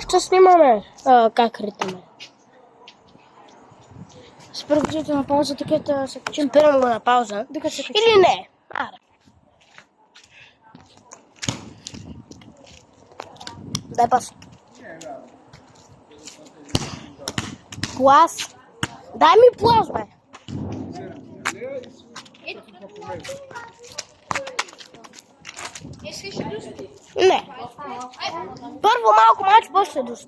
ще снимаме как ритаме. Според качите на пауза, така се качим. Спирам го на пауза. Докато се качим. Или не? Аре. Дай пас. Плас. Дай ми плас, бе. Искаш да души? Не. Първо малко мач, после душ.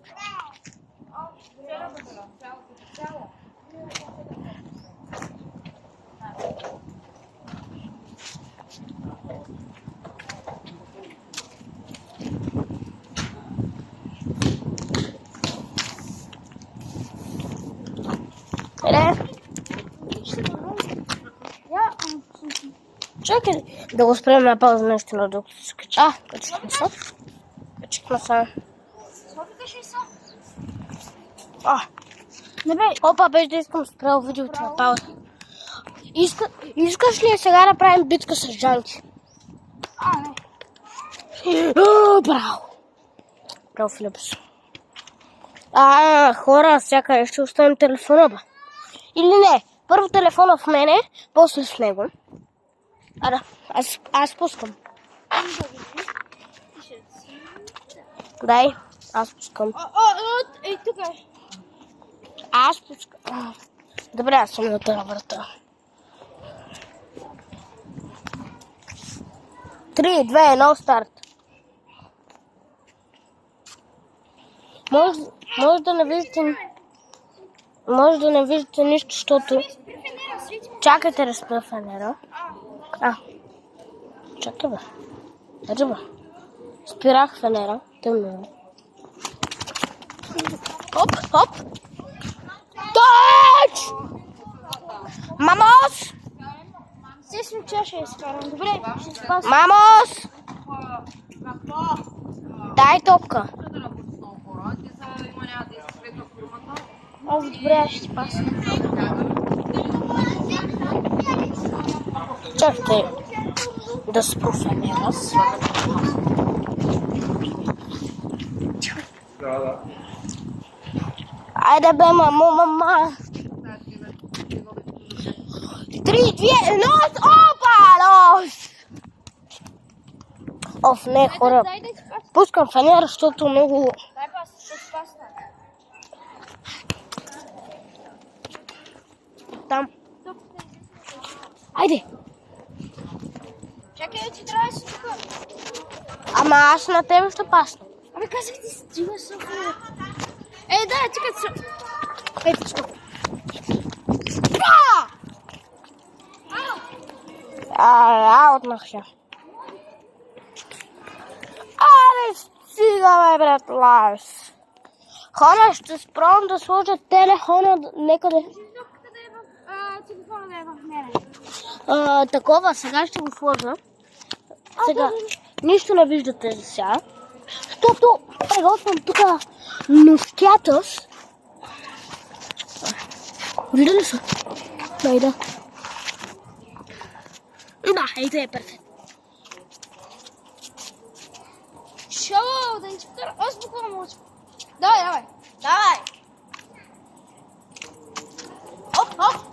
Чакай да го спрем на пауза нещо на докато се качи. Качихме се. Качихме се. Не бе, Опа, без да искам спрял видеото на пауза. Искаш ли сега да правим битка с Джанки? не. Браво! Браво, Филипс. Хора, сякаш ще оставим телефона, бе. Или не? Първо телефона в мене, после с него. Аз пускам. Дай, аз пускам. Ей, тук е. Аз пускам. Добре, аз съм на тази врата. 3, 2, 1, старт. Може да не виждате... Може да не виждате нищо, защото... Чакайте да спра фенера. Чакай, бе. Ето, бе. Спирах фенера. Тъмно. Хоп! Тач! Мамос! Естествено, че ще изкарам. Добре, ще спасам. Мамос! Дай топка. Добре, аз ще спасам. Чакайте да спра фенера. Айде бе, мама. 3, 2, 1, опа, Оф, не, хора. Дай да спасам. Пускам фенера, защото много... Дай пас, ще спасна. Там. Айде. Чакай, че трябва да си тук. Ама аз на тебе ще пасна. Абе, казах ти стига се. Ей, да, чакай се. Ей, пускам. Отнах се. Аре, стига, бе, брат, Ларс. Хора, ще спром да сложа телефона некъде. Къде е в телефона, да е в мене. Такова, сега ще го сложа. Сега, нищо не виждате за сега. Защото приготвям тук нощята. Вижда ли са? Да. Да, ето е перфектно. Шоу, да ни че вкара. Аз буквално мълча. Давай. Оп.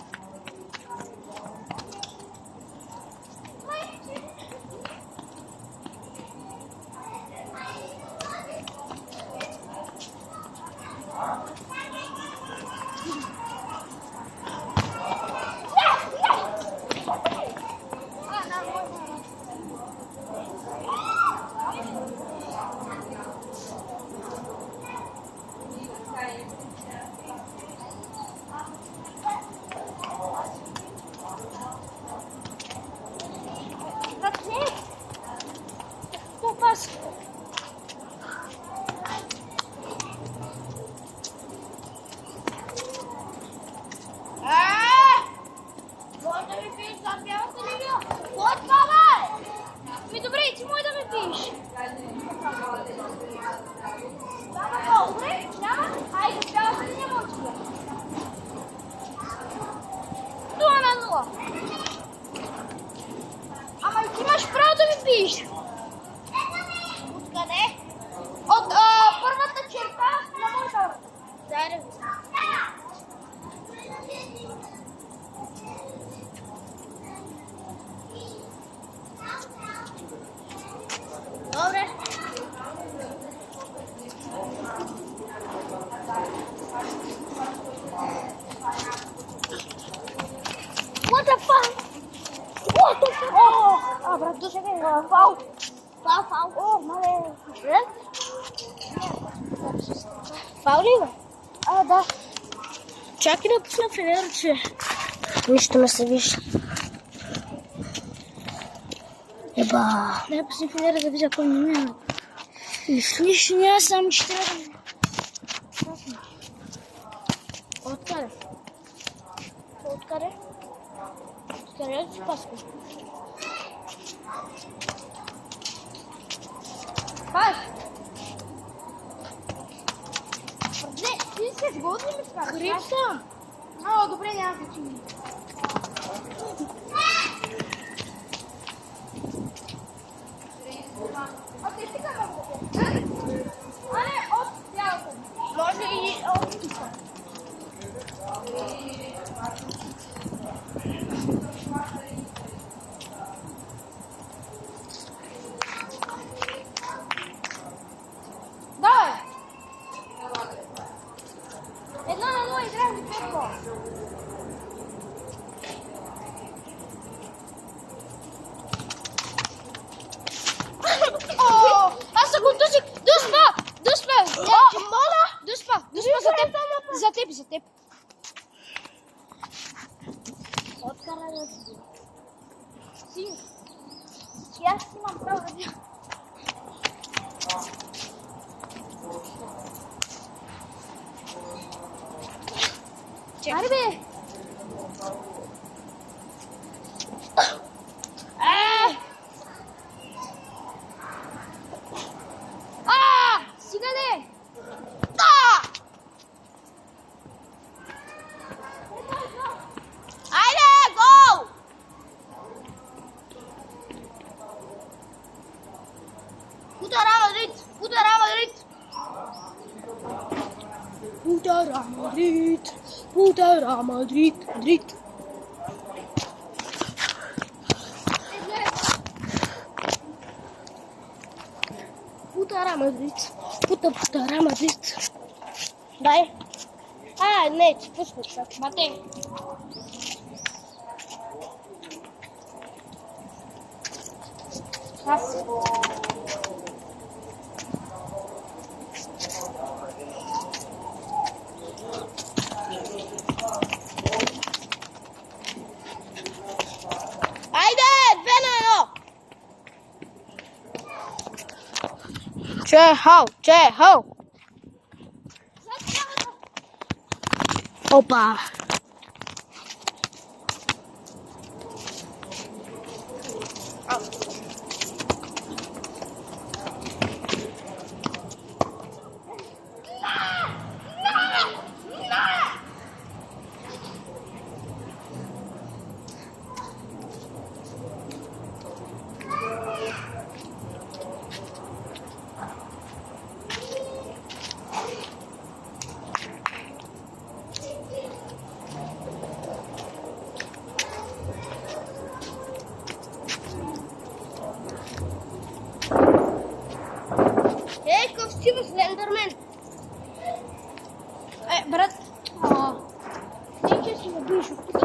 Паулина? Да. Чакай да пусна фенера, че нищо не се вижда. Еба. Не, пусни фенера да видя кой не е. Нищо няма, само че трябва да... Откъде? Откъде? Откъде е Паско? Паш! Не, ти се сгодни ли с това? Хрип съм. Добре, няма значение. Те сега много. А не, от цялото. Може и от тук. Давай! 1-0 играем в петко. Аз се го тусих! Дуспа! Моля! Дуспа за теб! Откъде да си? Си! Аз имам право да бия. Чакай бе! Стига де! Айде, гол! Удара Мадрид! Удара Мадрид! Удара Мадрид! Удара Мадрид! Мадрид! Удара Мадрид! Удара Мадрид! Дай! Не, че пускай сега. Матей! Аз. Айде! 2-1! Чехал! Опа! Костюм Слендермен. Брат! Нека си набиеш от тук.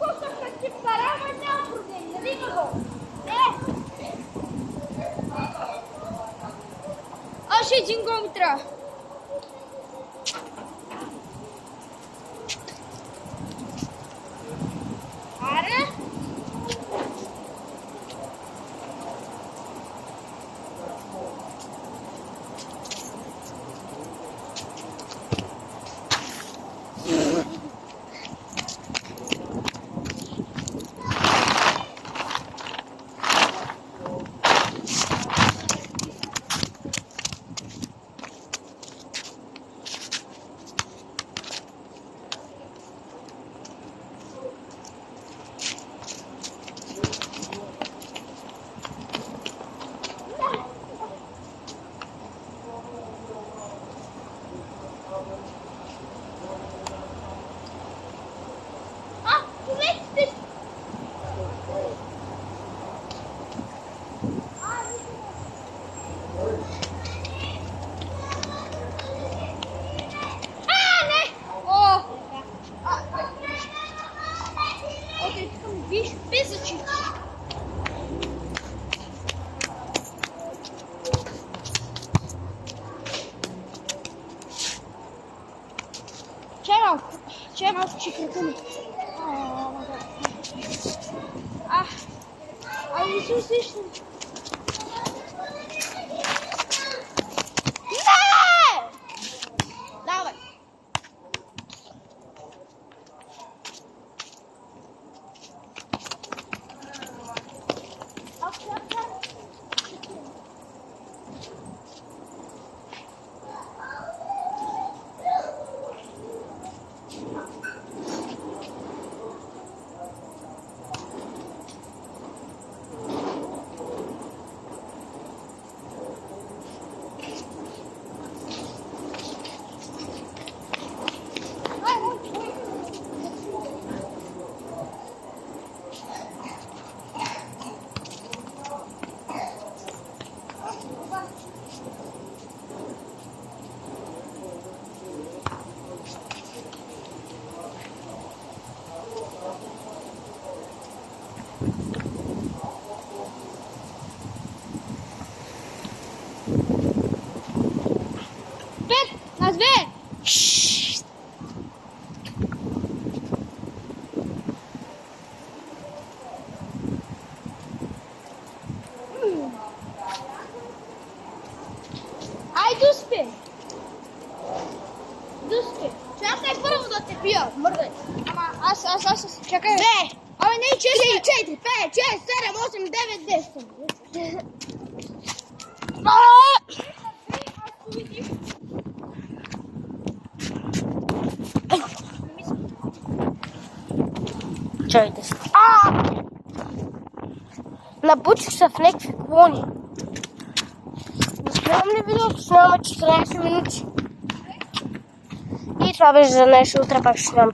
коса как ти парама, няма проблем. Нали го? Още един гол ми трябва. Аре? Чай малко чекръкъм. Не се усещам. Не! Давай. Чакай. 2. Абе не 4, 5, 6, 7, 8, 9, 10. Чайте се. Набучих се в някакви клони. Не спирам ли видеото? Снимаме 14 минути. И това беше за днес. Утре пак ще снимам